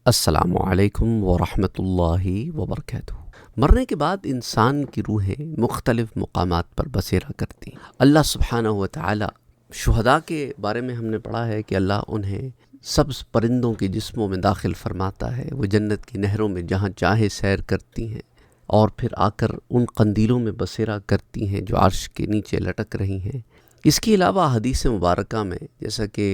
السلام علیکم ورحمۃ اللہ وبرکاتہ۔ مرنے کے بعد انسان کی روحیں مختلف مقامات پر بسیرا کرتی ہیں۔ اللہ سبحانہ و تعالی شہداء کے بارے میں ہم نے پڑھا ہے کہ اللہ انہیں سبز پرندوں کے جسموں میں داخل فرماتا ہے، وہ جنت کی نہروں میں جہاں چاہے سیر کرتی ہیں اور پھر آ کر ان قندیلوں میں بسیرا کرتی ہیں جو عرش کے نیچے لٹک رہی ہیں۔ اس کے علاوہ حدیث مبارکہ میں جیسا کہ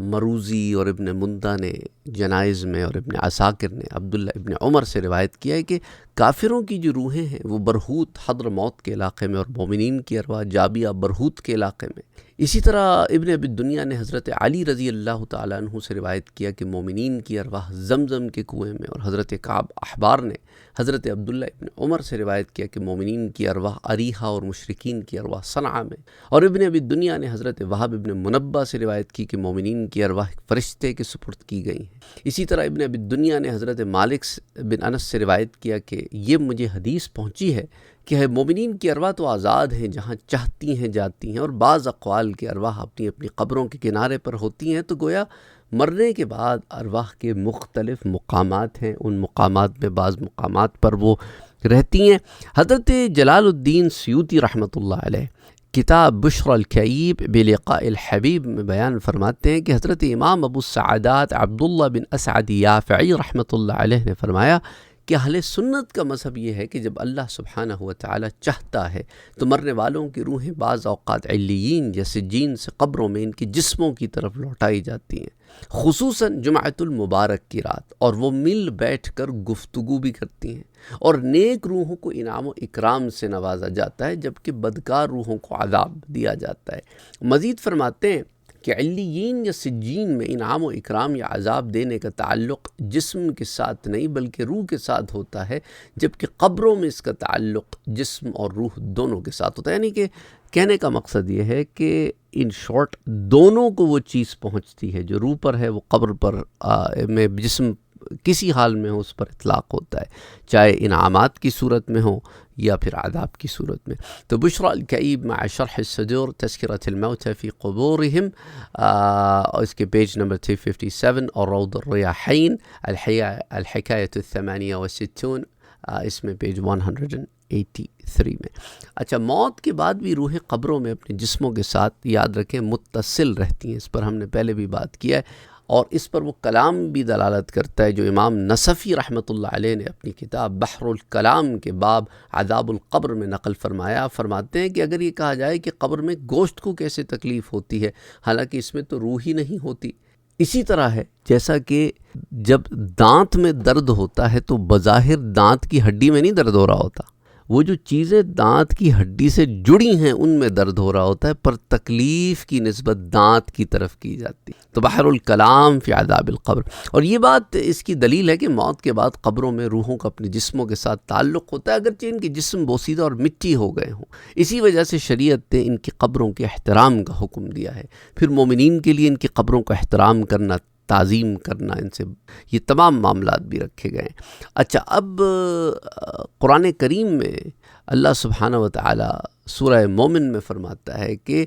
مروزی اور ابن مندہ نے جنائز میں اور ابن عساکر نے عبداللہ ابن عمر سے روایت کیا ہے کہ کافروں کی جو روحیں ہیں وہ برہوت حضر موت کے علاقے میں اور مومنین کی ارواح جابیہ برہوت کے علاقے میں۔ اسی طرح ابن ابی الدنیا نے حضرت علی رضی اللہ تعالیٰ عنہ سے روایت کیا کہ مومنین کی ارواح زمزم کے کنویں میں، اور حضرت کعب احبار نے حضرت عبداللہ ابن عمر سے روایت کیا کہ مومنین کی ارواح اریحہ اور مشرکین کی ارواح صنعاء میں، اور ابن ابی الدنیا نے حضرت وہب ابن منبہ سے روایت کی کہ مومنین کی ارواح ایک فرشتے کے سپرد کی گئی ہیں۔ اسی طرح ابن ابی الدنیا نے حضرت مالک بن انس سے روایت کیا کہ یہ مجھے حدیث پہنچی ہے کہ مومنین کی ارواح تو آزاد ہیں، جہاں چاہتی ہیں جاتی ہیں، اور بعض اقوال کی ارواح اپنی اپنی قبروں کے کنارے پر ہوتی ہیں۔ تو گویا مرنے کے بعد ارواح کے مختلف مقامات ہیں، ان مقامات میں بعض مقامات پر وہ رہتی ہیں۔ حضرت جلال الدین سیوطی رحمۃ اللہ علیہ کتاب بشر الکئیب بلقاء الحبیب میں بیان فرماتے ہیں کہ حضرت امام ابو السعادات عبداللہ بن اسعد یافعی رحمۃ اللہ علیہ نے فرمایا کہ اہل سنت کا مذہب یہ ہے کہ جب اللہ سبحانہ و تعالی چاہتا ہے تو مرنے والوں کی روحیں بعض اوقات علیین یا سجین سے قبروں میں ان کی جسموں کی طرف لوٹائی جاتی ہیں، خصوصاً جمعۃ المبارک کی رات، اور وہ مل بیٹھ کر گفتگو بھی کرتی ہیں، اور نیک روحوں کو انعام و اکرام سے نوازا جاتا ہے جبکہ بدکار روحوں کو عذاب دیا جاتا ہے۔ مزید فرماتے ہیں کہ علیین یا سجین میں انعام و اکرام یا عذاب دینے کا تعلق جسم کے ساتھ نہیں بلکہ روح کے ساتھ ہوتا ہے، جبکہ قبروں میں اس کا تعلق جسم اور روح دونوں کے ساتھ ہوتا ہے۔ یعنی کہ کہنے کا مقصد یہ ہے کہ ان شارٹ دونوں کو وہ چیز پہنچتی ہے، جو روح پر ہے وہ قبر پر میں جسم کسی حال میں ہو اس پر اطلاق ہوتا ہے، چاہے انعامات کی صورت میں ہو یا پھر عذاب کی صورت میں۔ تو بشرا الکئیب مع شرح الصدور تذکرۃ الموتى فی قبورہم، اس کے پیج نمبر 357، اور روض الریاحین الحکایۃ الثمانیہ والستون، اس میں پیج 183 میں۔ اچھا، موت کے بعد بھی روحیں قبروں میں اپنے جسموں کے ساتھ یاد رکھیں متصل رہتی ہیں، اس پر ہم نے پہلے بھی بات کیا ہے، اور اس پر وہ کلام بھی دلالت کرتا ہے جو امام نصفی رحمۃ اللہ علیہ نے اپنی کتاب بحر الکلام کے باب عذاب القبر میں نقل فرمایا۔ فرماتے ہیں کہ اگر یہ کہا جائے کہ قبر میں گوشت کو کیسے تکلیف ہوتی ہے، حالانکہ اس میں تو روح ہی نہیں ہوتی۔ اسی طرح ہے جیسا کہ جب دانت میں درد ہوتا ہے تو بظاہر دانت کی ہڈی میں نہیں درد ہو رہا ہوتا، وہ جو چیزیں دانت کی ہڈی سے جڑی ہیں ان میں درد ہو رہا ہوتا ہے، پر تکلیف کی نسبت دانت کی طرف کی جاتی ہے۔ تو بحر الکلام فی عذاب القبر، اور یہ بات اس کی دلیل ہے کہ موت کے بعد قبروں میں روحوں کا اپنے جسموں کے ساتھ تعلق ہوتا ہے، اگرچہ ان کے جسم بوسیدہ اور مٹی ہو گئے ہوں۔ اسی وجہ سے شریعت نے ان کی قبروں کے احترام کا حکم دیا ہے۔ پھر مومنین کے لیے ان کی قبروں کا احترام کرنا، تعظیم کرنا، ان سے یہ تمام معاملات بھی رکھے گئے ہیں۔ اچھا، اب قرآن کریم میں اللہ سبحانہ و تعالی سورہ مومن میں فرماتا ہے کہ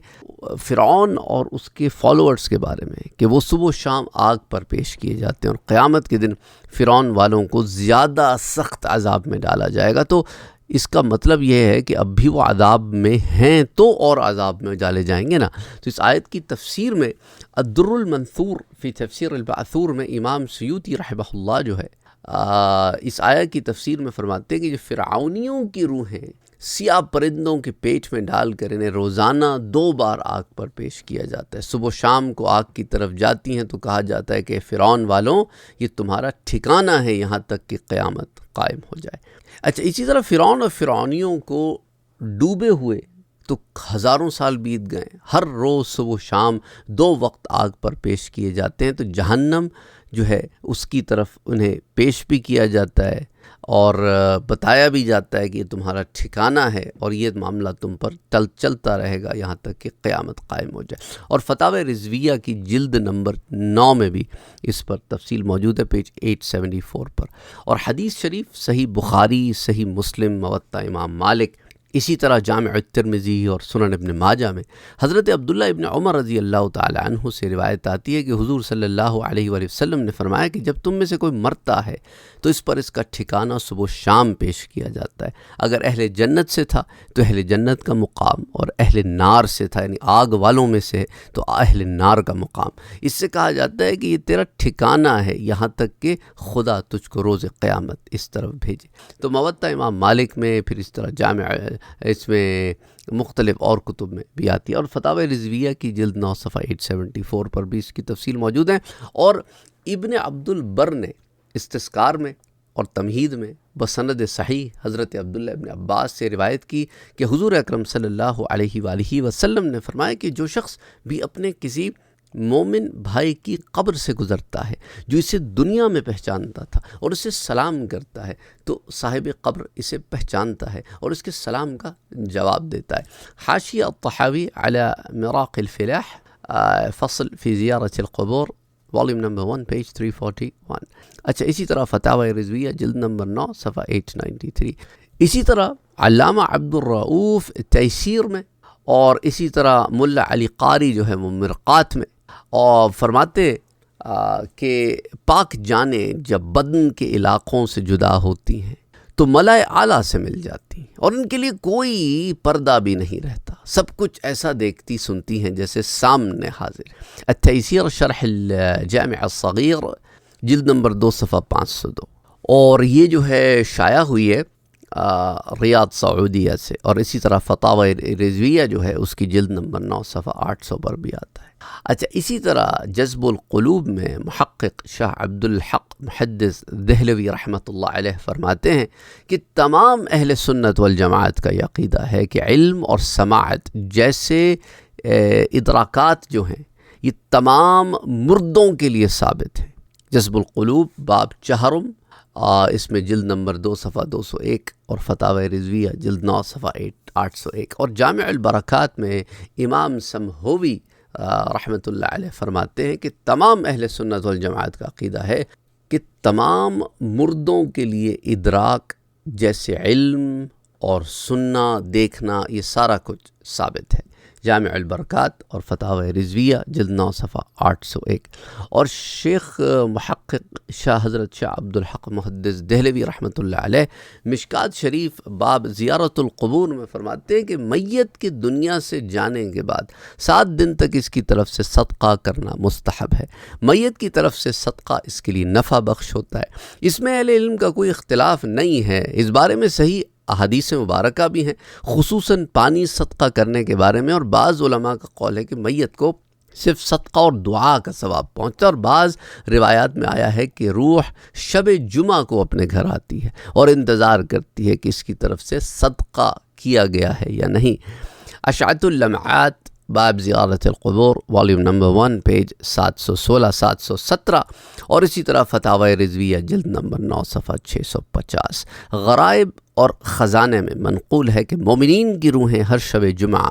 فرعون اور اس کے فالوورز کے بارے میں کہ وہ صبح و شام آگ پر پیش کیے جاتے ہیں، اور قیامت کے دن فرعون والوں کو زیادہ سخت عذاب میں ڈالا جائے گا۔ تو اس کا مطلب یہ ہے کہ اب بھی وہ عذاب میں ہیں تو اور عذاب میں ڈالے جائیں گے نا۔ تو اس آیت کی تفسیر میں الدر المنثور فی تفسیر البعثور میں امام سیوطی رحمہ اللہ جو ہے اس آیت کی تفسیر میں فرماتے ہیں کہ جو فرعونیوں کی روحیں سیاہ پرندوں کے پیٹ میں ڈال کر انہیں روزانہ 2 بار آگ پر پیش کیا جاتا ہے، صبح و شام کو آگ کی طرف جاتی ہیں تو کہا جاتا ہے کہ فرعون والوں یہ تمہارا ٹھکانہ ہے یہاں تک کہ قیامت قائم ہو جائے۔ اچھا، اسی طرح فرعون اور فرعونیوں کو ڈوبے ہوئے تو ہزاروں سال بیت گئے، ہر روز صبح و شام 2 وقت آگ پر پیش کیے جاتے ہیں، تو جہنم جو ہے اس کی طرف انہیں پیش بھی کیا جاتا ہے اور بتایا بھی جاتا ہے کہ یہ تمہارا ٹھکانہ ہے اور یہ معاملہ تم پر چلتا رہے گا یہاں تک کہ قیامت قائم ہو جائے۔ اور فتاوی رضویہ کی جلد نمبر 9 میں بھی اس پر تفصیل موجود ہے، پیج 874 پر۔ اور حدیث شریف صحیح بخاری، صحیح مسلم، موطا امام مالک، اسی طرح جامع الترمذی اور سنن ابن ماجہ میں حضرت عبداللہ ابن عمر رضی اللہ تعالی عنہ سے روایت آتی ہے کہ حضور صلی اللہ علیہ وآلہ وسلم نے فرمایا کہ جب تم میں سے کوئی مرتا ہے تو اس پر اس کا ٹھکانہ صبح و شام پیش کیا جاتا ہے. اگر اہل جنت سے تھا تو اہل جنت کا مقام، اور اہل نار سے تھا یعنی آگ والوں میں سے تو اہل نار کا مقام. اس سے کہا جاتا ہے کہ یہ تیرا ٹھکانہ ہے یہاں تک کہ خدا تجھ کو روز قیامت اس طرف بھیجے. تو موطا امام مالک میں، پھر اس طرح جامع اس میں مختلف اور کتب میں بھی آتی ہے، اور فتاوی رضویہ کی جلد 9 صفحہ 874 پر بھی اس کی تفصیل موجود ہے. اور ابن عبد البر نے استذکار میں اور تمہید میں بسند صحیح حضرت عبداللہ ابن عباس سے روایت کی کہ حضور اکرم صلی اللہ علیہ وآلہ وسلم نے فرمایا کہ جو شخص بھی اپنے کسی مومن بھائی کی قبر سے گزرتا ہے جو اسے دنیا میں پہچانتا تھا اور اسے سلام کرتا ہے تو صاحب قبر اسے پہچانتا ہے اور اس کے سلام کا جواب دیتا ہے. حاشیہ الطحاوی علی مراق الفلاح فصل فی زیارت القبور والیوم نمبر 1 پیج 341. اچھا، اسی طرح فتاوی رضویہ جلد نمبر 9 صفحہ 893. اسی طرح علامہ عبد الرؤوف تیسیر میں، اور اسی طرح ملا علی قاری جو ہے وہ مرقات میں، اور فرماتے کہ پاک جانیں جب بدن کے علاقوں سے جدا ہوتی ہیں تو ملائے اعلیٰ سے مل جاتی ہیں اور ان کے لیے کوئی پردہ بھی نہیں رہتا، سب کچھ ایسا دیکھتی سنتی ہیں جیسے سامنے حاضر. التیسیر شرح الجامع الصغیر جلد نمبر 2 صفحہ 502. اور یہ جو ہے شائع ہوئی ہے ریاض سعودیہ سے، اور اسی طرح فتاوی رضویہ جو ہے اس کی جلد نمبر 9 صفحہ 800 پر بھی آتا ہے. اچھا، اسی طرح جذب القلوب میں محقق شاہ عبد الحق محدث دہلوی رحمۃ اللہ علیہ فرماتے ہیں کہ تمام اہل سنت والجماعت کا یہ عقیدہ ہے کہ علم اور سماعت جیسے ادراکات جو ہیں یہ تمام مردوں کے لیے ثابت ہیں. جذب القلوب باب چہرم اس میں جلد نمبر 2 صفحہ 201 اور فتاوی رضویہ جلد 9 صفحہ 801. اور جامع البرکات میں امام سمہوی رحمۃ اللہ علیہ فرماتے ہیں کہ تمام اہل سنت والجماعت کا عقیدہ ہے کہ تمام مردوں کے لیے ادراک جیسے علم اور سننا دیکھنا یہ سارا کچھ ثابت ہے. جامع البرکات اور فتاوی رضویہ جلد 9 صفحہ 801. اور شیخ محقق شاہ حضرت شاہ عبد الحق محدث دہلوی رحمۃ اللہ علیہ مشکات شریف باب زیارت القبور میں فرماتے ہیں کہ میت کی دنیا سے جانے کے بعد 7 دن تک اس کی طرف سے صدقہ کرنا مستحب ہے. میت کی طرف سے صدقہ اس کے لیے نفع بخش ہوتا ہے. اس میں اہل علم کا کوئی اختلاف نہیں ہے، اس بارے میں صحیح احادیث مبارکہ بھی ہیں، خصوصاً پانی صدقہ کرنے کے بارے میں. اور بعض علماء کا قول ہے کہ میت کو صرف صدقہ اور دعا کا ثواب پہنچتا ہے. اور بعض روایات میں آیا ہے کہ روح شب جمعہ کو اپنے گھر آتی ہے اور انتظار کرتی ہے کہ اس کی طرف سے صدقہ کیا گیا ہے یا نہیں. اشعۃ اللمعات باب زیارت القبور والیوم نمبر 1 پیج 716 717. اور اسی طرح فتاوی رضویہ جلد نمبر 9 صفحہ 650. غرائب اور خزانے میں منقول ہے کہ مومنین کی روحیں ہر شب جمعہ،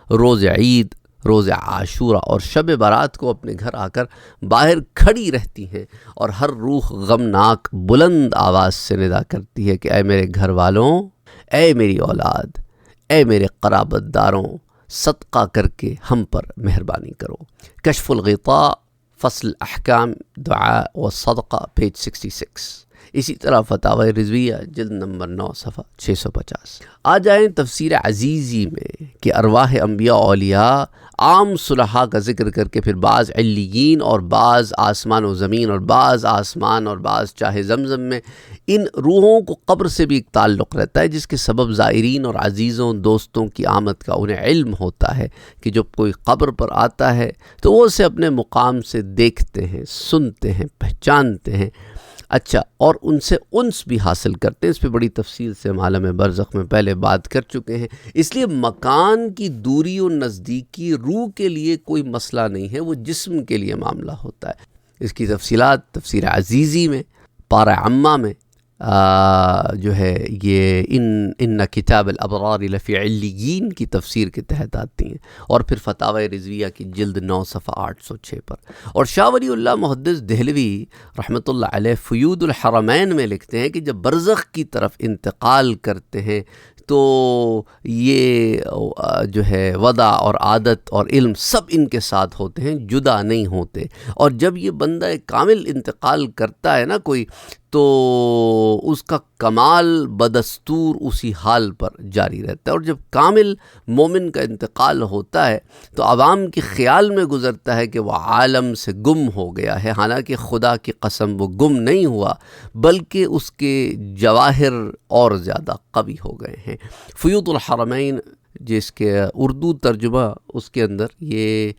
روز عید، روز عاشورہ اور شب برات کو اپنے گھر آ کر باہر کھڑی رہتی ہیں، اور ہر روح غمناک بلند آواز سے ندا کرتی ہے کہ اے میرے گھر والوں، اے میری اولاد، اے میرے قرابت داروں، صدقہ کر کے ہم پر مہربانی کرو. کشف الغطاء فصل احکام دعاء و صدقہ پیج 66. اسی طرح فتاوی رضویہ جلد نمبر 9 صفحہ 650. آ جائیں تفسیر عزیزی میں کہ ارواح انبیاء اولیاء عام صلحاء کا ذکر کر کے پھر بعض علیین اور بعض آسمان و زمین اور بعض آسمان اور بعض چاہے زمزم میں، ان روحوں کو قبر سے بھی ایک تعلق رہتا ہے جس کے سبب زائرین اور عزیزوں دوستوں کی آمد کا انہیں علم ہوتا ہے کہ جب کوئی قبر پر آتا ہے تو وہ اسے اپنے مقام سے دیکھتے ہیں، سنتے ہیں، پہچانتے ہیں. اچھا، اور ان سے انس بھی حاصل کرتے ہیں. اس پہ بڑی تفصیل سے ہم عالم برزخ میں پہلے بات کر چکے ہیں. اس لیے مکان کی دوری و نزدیکی روح کے لیے کوئی مسئلہ نہیں ہے، وہ جسم کے لیے معاملہ ہوتا ہے. اس کی تفصیلات تفسیر عزیزی میں پارہ عامہ میں جو ہے یہ ان کتاب الابرار لفی علیین کی تفسیر کے تحت آتی ہیں، اور پھر فتاوی رضویہ کی جلد 9 صفحہ 806 پر. اور شاہ ولی اللہ محدث دہلوی رحمۃ اللہ علیہ فیود الحرمین میں لکھتے ہیں کہ جب برزخ کی طرف انتقال کرتے ہیں تو یہ جو ہے وضع اور عادت اور علم سب ان کے ساتھ ہوتے ہیں، جدا نہیں ہوتے۔ اور جب یہ بندہ کامل انتقال کرتا ہے نا کوئی، تو اس کا کمال بدستور اسی حال پر جاری رہتا ہے۔ اور جب کامل مومن کا انتقال ہوتا ہے تو عوام کے خیال میں گزرتا ہے کہ وہ عالم سے گم ہو گیا ہے، حالانکہ خدا کی قسم وہ گم نہیں ہوا، بلکہ اس کے جواہر اور زیادہ قوی ہو گئے ہیں۔ فیوض الحرمین جس کے اردو ترجمہ اس کے اندر یہ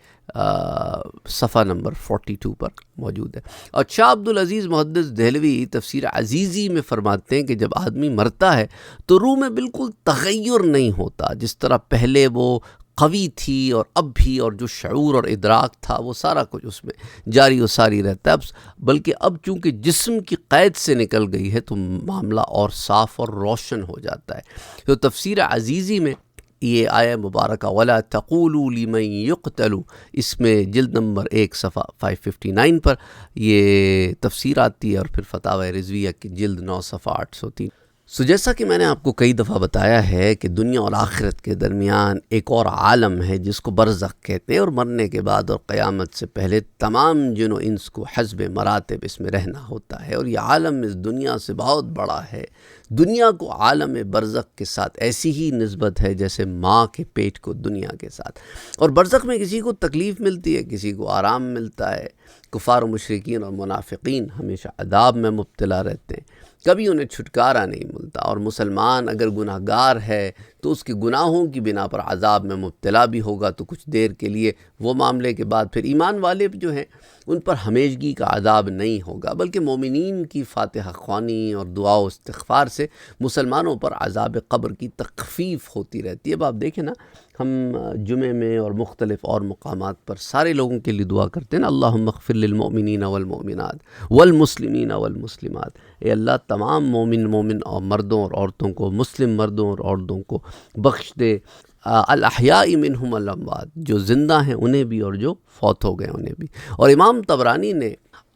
صفحہ نمبر 42 پر موجود ہے۔ اور شاہ عبدالعزیز محدث دہلوی تفسیر عزیزی میں فرماتے ہیں کہ جب آدمی مرتا ہے تو روح میں بالکل تغیر نہیں ہوتا، جس طرح پہلے وہ قوی تھی اور اب بھی، اور جو شعور اور ادراک تھا وہ سارا کچھ اس میں جاری و ساری رہتا ہے، بلکہ اب چونکہ جسم کی قید سے نکل گئی ہے تو معاملہ اور صاف اور روشن ہو جاتا ہے۔ تو تفسیر عزیزی میں یہ آیہ مبارکہ وَلَا تَقُولُوا لِمَن يُقْتَلُ، اس میں جلد نمبر 1 صفحہ 559 پر یہ تفسیر آتی ہے، اور پھر فتاوی رضویہ کی جلد 9 صفحہ 803۔ جیسا کہ میں نے آپ کو کئی دفعہ بتایا ہے کہ دنیا اور آخرت کے درمیان ایک اور عالم ہے جس کو برزخ کہتے ہیں، اور مرنے کے بعد اور قیامت سے پہلے تمام جن و انس کو حسب مراتب اس میں رہنا ہوتا ہے، اور یہ عالم اس دنیا سے بہت بڑا ہے۔ دنیا کو عالم برزخ کے ساتھ ایسی ہی نسبت ہے جیسے ماں کے پیٹ کو دنیا کے ساتھ۔ اور برزخ میں کسی کو تکلیف ملتی ہے، کسی کو آرام ملتا ہے۔ کفار و مشرکین اور منافقین ہمیشہ عذاب میں مبتلا رہتے ہیں، کبھی انہیں چھٹکارا نہیں ملتا۔ اور مسلمان اگر گناہ گار ہے تو اس کے گناہوں کی بنا پر عذاب میں مبتلا بھی ہوگا، تو کچھ دیر کے لیے وہ معاملے کے بعد پھر ایمان والے جو ہیں ان پر ہمیشگی کا عذاب نہیں ہوگا، بلکہ مومنین کی فاتحہ خوانی اور دعا و استغفار سے مسلمانوں پر عذاب قبر کی تخفیف ہوتی رہتی ہے۔ اب آپ دیکھیں نا، ہم جمعے میں اور مختلف اور مقامات پر سارے لوگوں کے لیے دعا کرتے ہیں نا، اللہم اغفر للمؤمنین والمؤمنات والمسلمین والمسلمات، اے اللہ تمام مومن اور مردوں اور عورتوں کو، مسلم مردوں اور عورتوں کو بخش دے، الاحیاء منہم الاموات، جو زندہ ہیں انہیں بھی اور جو فوت ہو گئے انہیں بھی۔ اور امام طبرانی نے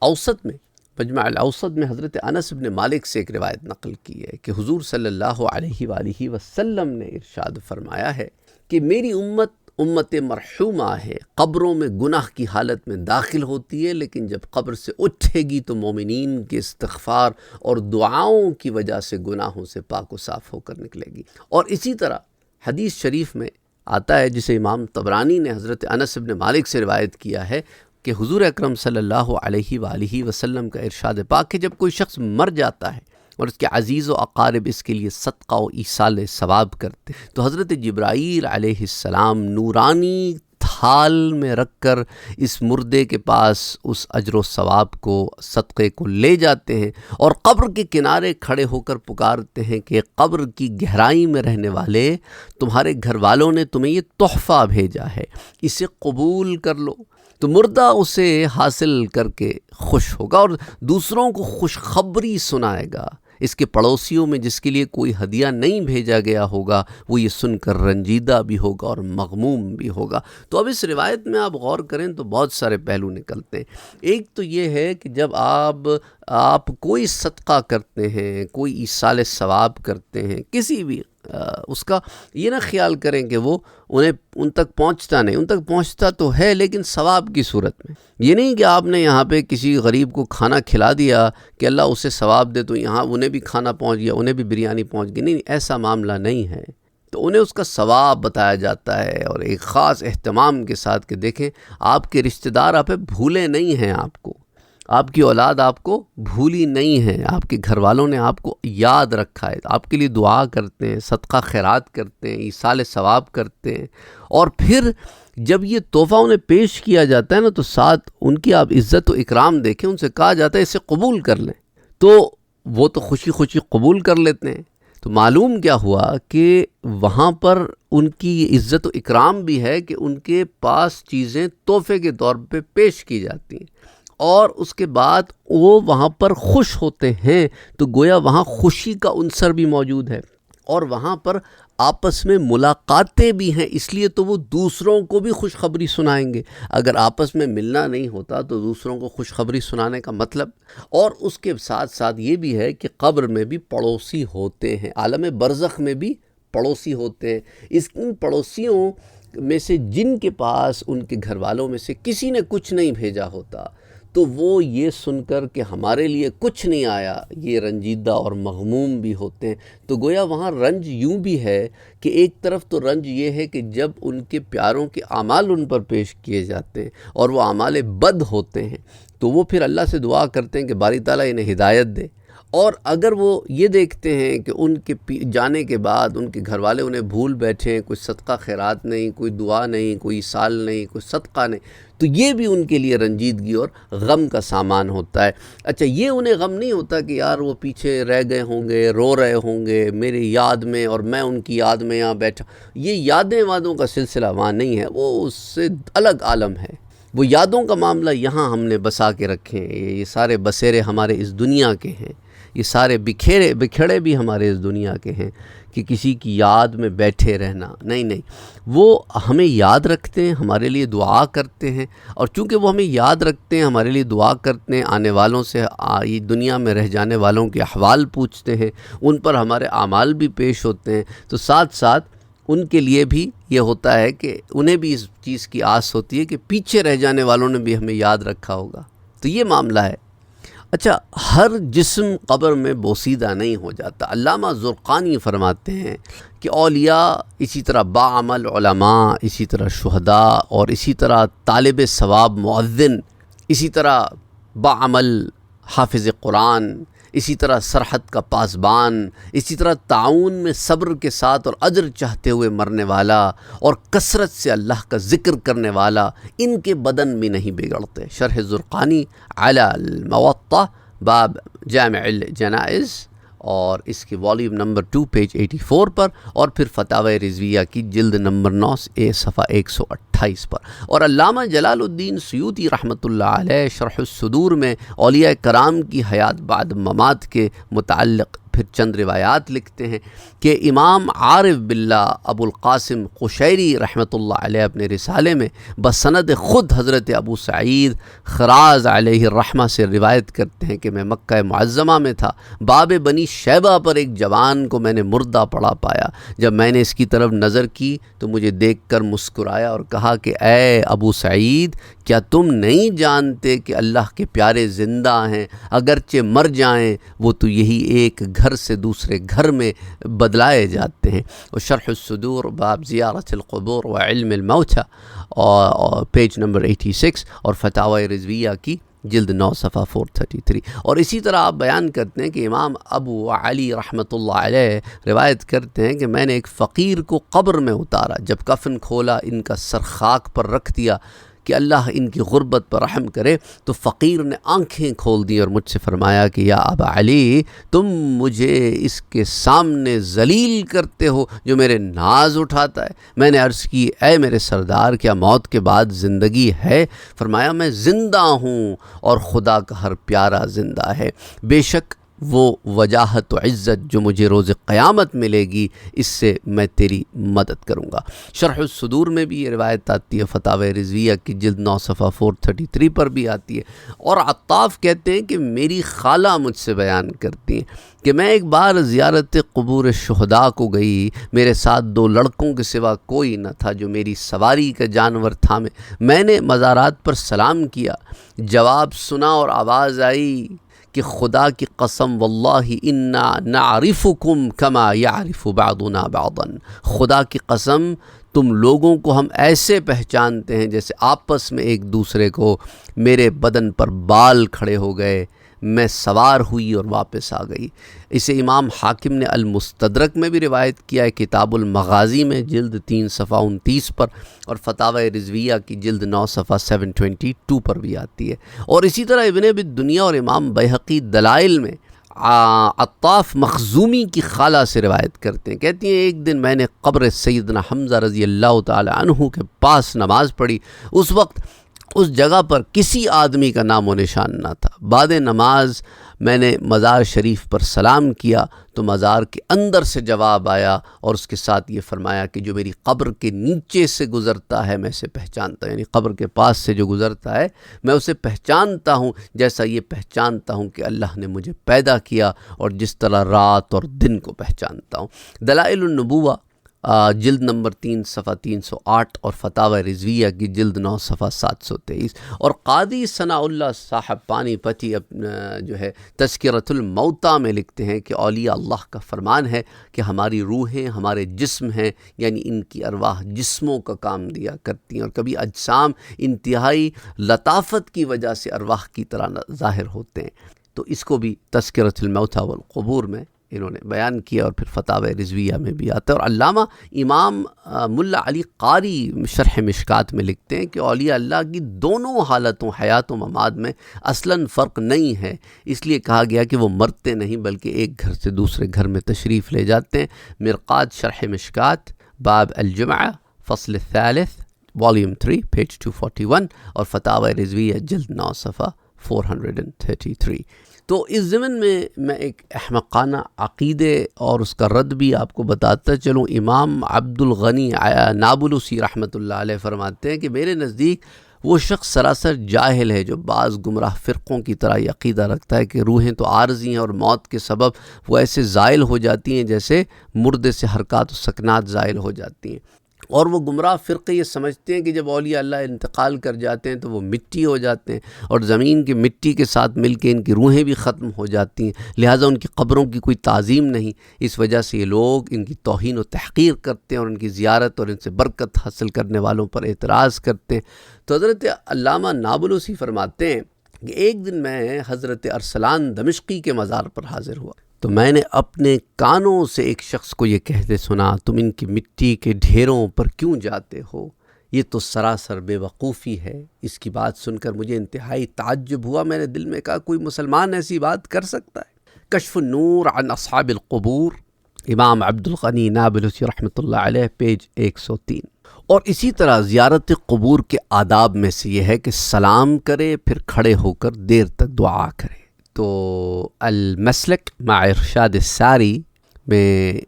اوسط میں، مجمع الاوسط میں حضرت انس بن مالک سے ایک روایت نقل کی ہے کہ حضور صلی اللہ علیہ وآلہ وسلم نے ارشاد فرمایا ہے کہ میری امت مرحومہ ہے، قبروں میں گناہ کی حالت میں داخل ہوتی ہے، لیکن جب قبر سے اٹھے گی تو مومنین کے استغفار اور دعاؤں کی وجہ سے گناہوں سے پاک و صاف ہو کر نکلے گی۔ اور اسی طرح حدیث شریف میں آتا ہے، جسے امام طبرانی نے حضرت انس بن مالک سے روایت کیا ہے، کہ حضور اکرم صلی اللہ علیہ وآلہ وسلم کا ارشاد پاک کہ جب کوئی شخص مر جاتا ہے اور اس کے عزیز و اقارب اس کے لیے صدقہ و ایصال ثواب کرتے، تو حضرت جبرائیل علیہ السلام نورانی تھال میں رکھ کر اس مردے کے پاس اس اجر و ثواب کو، صدقے کو لے جاتے ہیں، اور قبر کے کنارے کھڑے ہو کر پکارتے ہیں کہ قبر کی گہرائی میں رہنے والے، تمہارے گھر والوں نے تمہیں یہ تحفہ بھیجا ہے، اسے قبول کر لو۔ تو مردہ اسے حاصل کر کے خوش ہوگا اور دوسروں کو خوشخبری سنائے گا۔ اس کے پڑوسیوں میں جس کے لیے کوئی ہدیہ نہیں بھیجا گیا ہوگا، وہ یہ سن کر رنجیدہ بھی ہوگا اور مغموم بھی ہوگا۔ تو اب اس روایت میں آپ غور کریں تو بہت سارے پہلو نکلتے ہیں۔ ایک تو یہ ہے کہ جب آپ کوئی صدقہ کرتے ہیں، کوئی ایصال ثواب کرتے ہیں، کسی بھی اس کا یہ نہ خیال کریں کہ وہ ان تک پہنچتا نہیں، ان تک پہنچتا تو ہے لیکن ثواب کی صورت میں۔ یہ نہیں کہ آپ نے یہاں پہ کسی غریب کو کھانا کھلا دیا کہ اللہ اسے ثواب دے، تو یہاں انہیں بھی کھانا پہنچ گیا، انہیں بھی بریانی پہنچ گئی، نہیں، ایسا معاملہ نہیں ہے۔ تو انہیں اس کا ثواب بتایا جاتا ہے، اور ایک خاص اہتمام کے ساتھ کہ دیکھیں آپ کے رشتہ دار آپ پہ بھولے نہیں ہیں، آپ کی اولاد آپ کو بھولی نہیں ہے، آپ کے گھر والوں نے آپ کو یاد رکھا ہے، آپ کے لیے دعا کرتے ہیں، صدقہ خیرات کرتے ہیں، ایصال ثواب کرتے ہیں۔ اور پھر جب یہ تحفہ انہیں پیش کیا جاتا ہے نا، تو ساتھ ان کی آپ عزت و اکرام دیکھیں، ان سے کہا جاتا ہے اسے قبول کر لیں، تو وہ تو خوشی خوشی قبول کر لیتے ہیں۔ تو معلوم کیا ہوا کہ وہاں پر ان کی یہ عزت و اکرام بھی ہے کہ ان کے پاس چیزیں تحفے کے طور پہ پیش کی جاتی ہیں، اور اس کے بعد وہ وہاں پر خوش ہوتے ہیں، تو گویا وہاں خوشی کا عنصر بھی موجود ہے، اور وہاں پر آپس میں ملاقاتیں بھی ہیں، اس لیے تو وہ دوسروں کو بھی خوشخبری سنائیں گے۔ اگر آپس میں ملنا نہیں ہوتا تو دوسروں کو خوشخبری سنانے کا مطلب، اور اس کے ساتھ ساتھ یہ بھی ہے کہ قبر میں بھی پڑوسی ہوتے ہیں، عالم برزخ میں بھی پڑوسی ہوتے ہیں، ان پڑوسیوں میں سے جن کے پاس ان کے گھر والوں میں سے کسی نے کچھ نہیں بھیجا ہوتا، تو وہ یہ سن کر کہ ہمارے لیے کچھ نہیں آیا، یہ رنجیدہ اور مغموم بھی ہوتے ہیں۔ تو گویا وہاں رنج یوں بھی ہے کہ ایک طرف تو رنج یہ ہے کہ جب ان کے پیاروں کے اعمال ان پر پیش کیے جاتے ہیں اور وہ اعمال بد ہوتے ہیں، تو وہ پھر اللہ سے دعا کرتے ہیں کہ باری تعالیٰ انہیں ہدایت دے۔ اور اگر وہ یہ دیکھتے ہیں کہ ان کے جانے کے بعد ان کے گھر والے انہیں بھول بیٹھے ہیں، کوئی صدقہ خیرات نہیں، کوئی دعا نہیں، کوئی سال نہیں، کوئی صدقہ نہیں، تو یہ بھی ان کے لیے رنجیدگی اور غم کا سامان ہوتا ہے۔ اچھا، یہ انہیں غم نہیں ہوتا کہ یار وہ پیچھے رہ گئے ہوں گے، رو رہے ہوں گے میری یاد میں اور میں ان کی یاد میں یہاں بیٹھا، یہ یادیں وادوں کا سلسلہ وہاں نہیں ہے، وہ اس سے الگ عالم ہے۔ وہ یادوں کا معاملہ یہاں ہم نے بسا کے رکھے ہیں، یہ سارے بسیرے ہمارے اس دنیا کے ہیں، یہ سارے بکھیڑے بھی ہمارے اس دنیا کے ہیں کہ کسی کی یاد میں بیٹھے رہنا نہیں، وہ ہمیں یاد رکھتے ہیں، ہمارے لیے دعا کرتے ہیں، اور چونکہ وہ ہمیں یاد رکھتے ہیں، ہمارے لیے دعا کرتے ہیں، آنے والوں سے دنیا میں رہ جانے والوں کے احوال پوچھتے ہیں، ان پر ہمارے اعمال بھی پیش ہوتے ہیں، تو ساتھ ساتھ ان کے لیے بھی یہ ہوتا ہے کہ انہیں بھی اس چیز کی آس ہوتی ہے کہ پیچھے رہ جانے والوں نے بھی ہمیں یاد رکھا ہوگا۔ تو یہ معاملہ ہے۔ اچھا، ہر جسم قبر میں بوسیدہ نہیں ہو جاتا۔ علامہ زرقانی فرماتے ہیں کہ اولیاء، اسی طرح باعمل علماء، اسی طرح شہداء، اور اسی طرح طالب ثواب مؤذن، اسی طرح باعمل حافظ قرآن، اسی طرح سرحد کا پاسبان، اسی طرح تعاون میں صبر کے ساتھ اور اجر چاہتے ہوئے مرنے والا اور کثرت سے اللہ کا ذکر کرنے والا، ان کے بدن بھی نہیں بگڑتے۔ شرح زرقانی علی الموطا باب جامع الجنائز، اور اس کے والیوم نمبر 2 پیج 84 پر، اور پھر فتاوی رضویہ کی جلد نمبر 9 صفحہ 128 پر۔ اور علامہ جلال الدین سیوطی رحمۃ اللہ علیہ شرح الصدور میں اولیاء کرام کی حیات بعد ممات کے متعلق پھر چند روایات لکھتے ہیں کہ امام عارف باللہ ابو القاسم قشیری رحمۃ اللہ علیہ اپنے رسالے میں بسند خود حضرت ابو سعید خراز علیہ الرحمہ سے روایت کرتے ہیں کہ میں مکہ معظمہ میں تھا، باب بنی شیبہ پر ایک جوان کو میں نے مردہ پڑا پایا۔ جب میں نے اس کی طرف نظر کی تو مجھے دیکھ کر مسکرایا اور کہا کہ اے ابو سعید، کیا تم نہیں جانتے کہ اللہ کے پیارے زندہ ہیں، اگرچہ مر جائیں وہ تو یہی ایک گھر سے دوسرے گھر میں بدلائے جاتے ہیں۔ اور شرح الصدور باب زیارت القبور و علم الموتى اور پیج نمبر 86، اور فتاوی رضویہ کی جلد 9 صفحہ 433۔ اور اسی طرح آپ بیان کرتے ہیں کہ امام ابو علی رحمۃ اللہ علیہ روایت کرتے ہیں کہ میں نے ایک فقیر کو قبر میں اتارا، جب کفن کھولا ان کا سر خاک پر رکھ دیا کہ اللہ ان کی غربت پر رحم کرے، تو فقیر نے آنکھیں کھول دی اور مجھ سے فرمایا کہ یا ابا علی، تم مجھے اس کے سامنے ذلیل کرتے ہو جو میرے ناز اٹھاتا ہے۔ میں نے عرض کی اے میرے سردار، کیا موت کے بعد زندگی ہے؟ فرمایا میں زندہ ہوں اور خدا کا ہر پیارا زندہ ہے، بے شک وہ وجاہت و عزت جو مجھے روز قیامت ملے گی، اس سے میں تیری مدد کروں گا۔ شرح الصدور میں بھی یہ روایت آتی ہے، فتاوی رضویہ کی جلد 9 صفحہ 433 پر بھی آتی ہے۔ اور عطاف کہتے ہیں کہ میری خالہ مجھ سے بیان کرتی ہیں کہ میں ایک بار زیارت قبور شہداء کو گئی، میرے ساتھ 2 لڑکوں کے سوا کوئی نہ تھا جو میری سواری کا جانور تھا۔ میں نے مزارات پر سلام کیا، جواب سنا اور آواز آئی کہ خدا کی قسم واللہ انا نعرفکم کما یعرف بعضنا بعضا، خدا کی قسم تم لوگوں کو ہم ایسے پہچانتے ہیں جیسے آپس میں ایک دوسرے کو۔ میرے بدن پر بال کھڑے ہو گئے، میں سوار ہوئی اور واپس آ گئی۔ اسے امام حاکم نے المستدرک میں بھی روایت کیا ہے، کتاب المغازی میں جلد 3 صفحہ 29 پر، اور فتاوی رضویہ کی جلد 9 صفحہ 722 پر بھی آتی ہے۔ اور اسی طرح ابن ابی الدنیا اور امام بیہقی دلائل میں عطاف مخزومی کی خالہ سے روایت کرتے ہیں، کہتی ہیں ایک دن میں نے قبر سیدنا حمزہ رضی اللہ تعالی عنہ کے پاس نماز پڑھی، اس وقت اس جگہ پر کسی آدمی کا نام و نشان نہ تھا۔ بعد نماز میں نے مزار شریف پر سلام کیا تو مزار کے اندر سے جواب آیا اور اس کے ساتھ یہ فرمایا کہ جو میری قبر کے نیچے سے گزرتا ہے میں اسے پہچانتا ہوں، یعنی قبر کے پاس سے جو گزرتا ہے میں اسے پہچانتا ہوں جیسا یہ پہچانتا ہوں کہ اللہ نے مجھے پیدا کیا اور جس طرح رات اور دن کو پہچانتا ہوں۔ دلائل النبوہ جلد نمبر 3 صفحہ 308 اور فتاوی رضویہ کی جلد 9 صفحہ 723. اور قاضی ثناء اللہ صاحب پانی پتی جو ہے تذکرۃ الموتیٰ میں لکھتے ہیں کہ اولیاء اللہ کا فرمان ہے کہ ہماری روحیں ہمارے جسم ہیں، یعنی ان کی ارواح جسموں کا کام دیا کرتی ہیں، اور کبھی اجسام انتہائی لطافت کی وجہ سے ارواح کی طرح ظاہر ہوتے ہیں. تو اس کو بھی تذکرۃ الموتیٰ والقبور میں انہوں نے بیان کیا، اور پھر فتاوی رضویہ میں بھی آتا ہے. اور علامہ امام ملا علی قاری شرح مشکات میں لکھتے ہیں کہ اولیاء اللہ کی دونوں حالتوں حیات و ممات میں اصلاً فرق نہیں ہے، اس لیے کہا گیا کہ وہ مرتے نہیں بلکہ ایک گھر سے دوسرے گھر میں تشریف لے جاتے ہیں. مرقات شرح مشکات باب الجمعہ فصل الثالث والیوم 3 پیج 241 اور فتاوی رضویہ جلد 9 صفحہ 433. تو اس ضمن میں ایک احمقانہ عقیدے اور اس کا رد بھی آپ کو بتاتا چلوں. امام عبد الغنی نابلسی رحمۃ اللہ علیہ فرماتے ہیں کہ میرے نزدیک وہ شخص سراسر جاہل ہے جو بعض گمراہ فرقوں کی طرح یہ عقیدہ رکھتا ہے کہ روحیں تو عارضی ہیں اور موت کے سبب وہ ایسے زائل ہو جاتی ہیں جیسے مردے سے حرکات و سکنات زائل ہو جاتی ہیں. اور وہ گمراہ فرقے یہ سمجھتے ہیں کہ جب اولیاء اللہ انتقال کر جاتے ہیں تو وہ مٹی ہو جاتے ہیں اور زمین کی مٹی کے ساتھ مل کے ان کی روحیں بھی ختم ہو جاتی ہیں، لہٰذا ان کی قبروں کی کوئی تعظیم نہیں. اس وجہ سے یہ لوگ ان کی توہین و تحقیر کرتے ہیں اور ان کی زیارت اور ان سے برکت حاصل کرنے والوں پر اعتراض کرتے ہیں. تو حضرت علامہ نابلسی فرماتے ہیں کہ ایک دن میں حضرت ارسلان دمشقی کے مزار پر حاضر ہوا تو میں نے اپنے کانوں سے ایک شخص کو یہ کہتے سنا، تم ان کی مٹی کے ڈھیروں پر کیوں جاتے ہو؟ یہ تو سراسر بے وقوفی ہے. اس کی بات سن کر مجھے انتہائی تعجب ہوا. میں نے دل میں کہا کوئی مسلمان ایسی بات کر سکتا ہے؟ کشف النور عن اصحاب القبور امام عبد الغنی نابلسی رحمۃ اللہ علیہ پیج 103. اور اسی طرح زیارت قبور کے آداب میں سے یہ ہے کہ سلام کرے پھر کھڑے ہو کر دیر تک دعا کرے. تو المسلک مع ارشاد الساری میں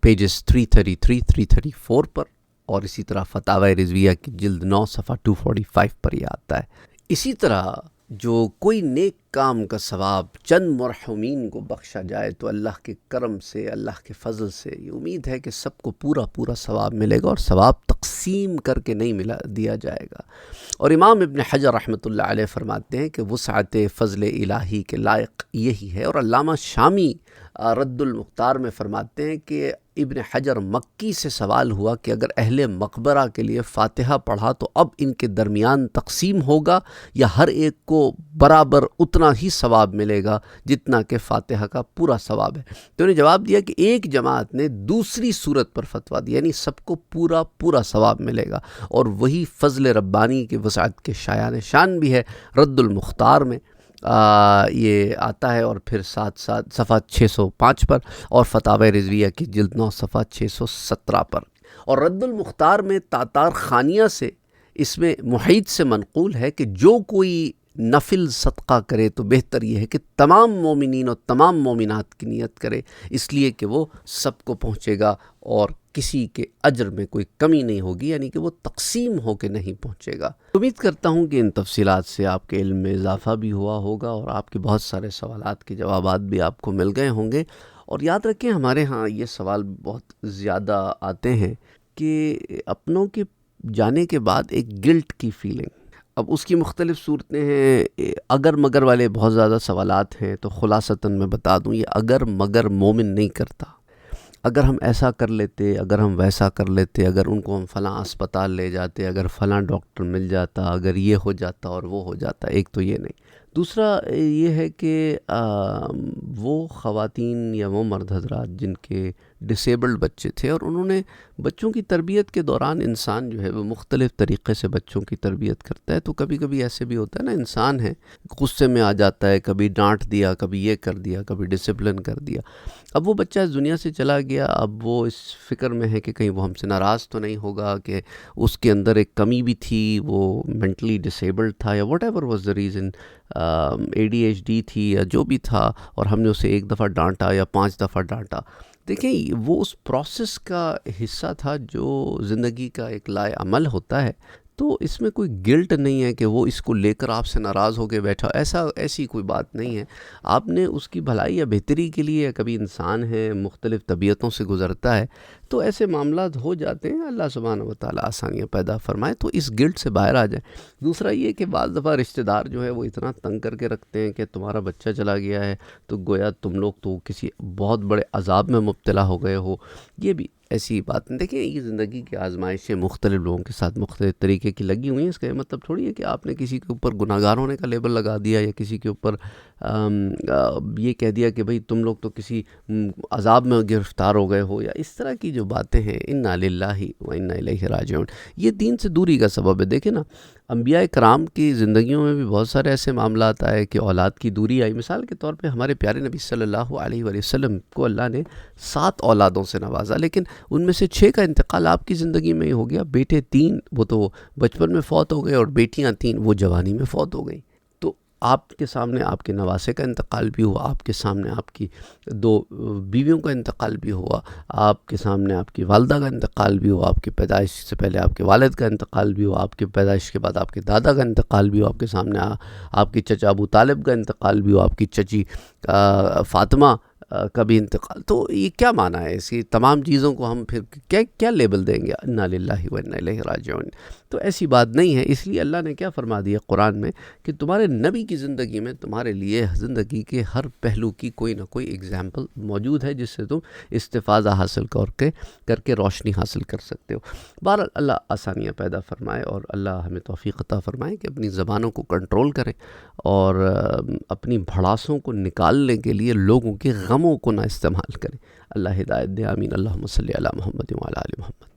پیجز 333 334 پر اور اسی طرح فتاوی رضویہ کی جلد 9 صفحہ 245 پر یہ آتا ہے. اسی طرح جو کوئی نیک کام کا ثواب چند مرحومین کو بخشا جائے تو اللہ کے کرم سے، اللہ کے فضل سے یہ امید ہے کہ سب کو پورا ثواب ملے گا اور ثواب تقسیم کر کے نہیں دیا جائے گا. اور امام ابن حجر رحمۃ اللہ علیہ فرماتے ہیں کہ وسعت فضل الہی کے لائق یہی ہے. اور علامہ شامی رد المختار میں فرماتے ہیں کہ ابن حجر مکی سے سوال ہوا کہ اگر اہل مقبرہ کے لیے فاتحہ پڑھا تو اب ان کے درمیان تقسیم ہوگا یا ہر ایک کو برابر اتنا ہی ثواب ملے گا جتنا کہ فاتحہ کا پورا ثواب ہے؟ تو انہوں نے جواب دیا کہ ایک جماعت نے دوسری صورت پر فتویٰ دیا، یعنی سب کو پورا ثواب ملے گا، اور وہی فضل ربانی کے وسعت کے شایان شان بھی ہے. رد المختار میں یہ آتا ہے، اور پھر ساتھ صفحہ 605 پر اور فتاوی رضویہ کی جلد 9 صفحہ 617 پر. اور رد المختار میں تاتار خانیہ سے اس میں محیط سے منقول ہے کہ جو کوئی نفل صدقہ کرے تو بہتر یہ ہے کہ تمام مومنین اور تمام مومنات کی نیت کرے، اس لیے کہ وہ سب کو پہنچے گا اور کسی کے اجر میں کوئی کمی نہیں ہوگی، یعنی کہ وہ تقسیم ہو کے نہیں پہنچے گا. امید کرتا ہوں کہ ان تفصیلات سے آپ کے علم میں اضافہ بھی ہوا ہوگا اور آپ کے بہت سارے سوالات کے جوابات بھی آپ کو مل گئے ہوں گے. اور یاد رکھیں ہمارے ہاں یہ سوال بہت زیادہ آتے ہیں کہ اپنوں کے جانے کے بعد ایک گلٹ کی فیلنگ. اب اس کی مختلف صورتیں ہیں، اگر مگر والے بہت زیادہ سوالات ہیں، تو خلاصتاً میں بتا دوں یہ اگر مگر مومن نہیں کرتا. اگر ہم ایسا کر لیتے، اگر ہم ویسا کر لیتے، اگر ان کو ہم فلاں اسپتال لے جاتے، اگر فلاں ڈاکٹر مل جاتا، اگر یہ ہو جاتا اور وہ ہو جاتا. ایک تو یہ نہیں. دوسرا یہ ہے کہ وہ خواتین یا وہ مرد حضرات جن کے ڈسیبلڈ بچے تھے اور انہوں نے بچوں کی تربیت کے دوران، انسان جو ہے وہ مختلف طریقے سے بچوں کی تربیت کرتا ہے، تو کبھی کبھی ایسے بھی ہوتا ہے نا، انسان ہے غصے میں آ جاتا ہے، کبھی ڈانٹ دیا، کبھی یہ کر دیا، کبھی ڈسپلن کر دیا. اب وہ بچہ اس دنیا سے چلا گیا، اب وہ اس فکر میں ہے کہ کہیں وہ ہم سے ناراض تو نہیں ہوگا، کہ اس کے اندر ایک کمی بھی تھی، وہ مینٹلی ڈسیبلڈ تھا یا what ever was the reason, ADHD تھی یا جو بھی تھا، اور ہم نے اسے ایک دفعہ ڈانٹا یا 5 دفعہ ڈانٹا. دیکھیں وہ اس پروسیس کا حصہ تھا جو زندگی کا ایک لائے عمل ہوتا ہے. تو اس میں کوئی گلٹ نہیں ہے کہ وہ اس کو لے کر آپ سے ناراض ہو کے بیٹھا، ایسی کوئی بات نہیں ہے۔ آپ نے اس کی بھلائی یا بہتری کے لیے، کبھی انسان ہے مختلف طبیعتوں سے گزرتا ہے تو ایسے معاملات ہو جاتے ہیں، اللہ سبحانہ و تعالیٰ آسانیاں پیدا فرمائے تو اس گلٹ سے باہر آ جائے۔ دوسرا یہ کہ بعض دفعہ رشتہ دار جو ہے وہ اتنا تنگ کر کے رکھتے ہیں کہ تمہارا بچہ چلا گیا ہے تو گویا تم لوگ تو کسی بہت بڑے عذاب میں مبتلا ہو گئے ہو، یہ بھی ایسی بات نہیں۔ دیکھیں یہ زندگی کی آزمائشیں مختلف لوگوں کے ساتھ مختلف طریقے کی لگی ہوئی ہیں، اس کا یہ مطلب تھوڑی ہے کہ آپ نے کسی کے اوپر گناہ گار ہونے کا لیبل لگا دیا یا کسی کے اوپر یہ کہہ دیا کہ بھئی تم لوگ تو کسی عذاب میں گرفتار ہو گئے ہو، یا اس طرح کی جو باتیں ہیں، انا للہ و انا الیہ راجعون، یہ دین سے دوری کا سبب ہے۔ دیکھیں نا، انبیاء کرام کی زندگیوں میں بھی بہت سارے ایسے معاملات آئے کہ اولاد کی دوری آئی۔ مثال کے طور پہ ہمارے پیارے نبی صلی اللہ علیہ وآلہ وسلم کو اللہ نے 7 اولادوں سے نوازا، لیکن ان میں سے 6 کا انتقال آپ کی زندگی میں ہی ہو گیا۔ بیٹے 3 وہ تو بچپن میں فوت ہو گئے، اور بیٹیاں 3 وہ جوانی میں فوت ہو گئیں۔ تو آپ کے سامنے آپ کے نواسے کا انتقال بھی ہوا، آپ کے سامنے آپ کی 2 بیویوں کا انتقال بھی ہوا، آپ کے سامنے آپ کی والدہ کا انتقال بھی ہوا، آپ کی پیدائش سے پہلے آپ کے والد کا انتقال بھی ہوا، آپ کی پیدائش کے بعد آپ کے دادا کا انتقال بھی ہوا، آپ کے سامنے آپ کی چچا ابو طالب کا انتقال بھی ہوا، آپ کی چچی فاطمہ کا بھی انتقال۔ تو یہ کیا معنی ہے اس کی تمام چیزوں کو ہم پھر کیا لیبل دیں گے؟ انا للہ و انا الیہ راجعون۔ تو ایسی بات نہیں ہے، اس لیے اللہ نے کیا فرما دیا قرآن میں کہ تمہارے نبی کی زندگی میں تمہارے لیے زندگی کے ہر پہلو کی کوئی نہ کوئی اگزامپل موجود ہے جس سے تم استفادہ حاصل کر کے روشنی حاصل کر سکتے ہو۔ بہرحال اللہ آسانیاں پیدا فرمائے، اور اللہ ہمیں توفیق عطا فرمائے کہ اپنی زبانوں کو کنٹرول کریں اور اپنی بھڑاسوں کو نکالنے کے لیے لوگوں کے غموں کو نہ استعمال کریں۔ اللہ ہدایت دے، آمین۔ اللہم صلی علی محمد وعلی آل محمد۔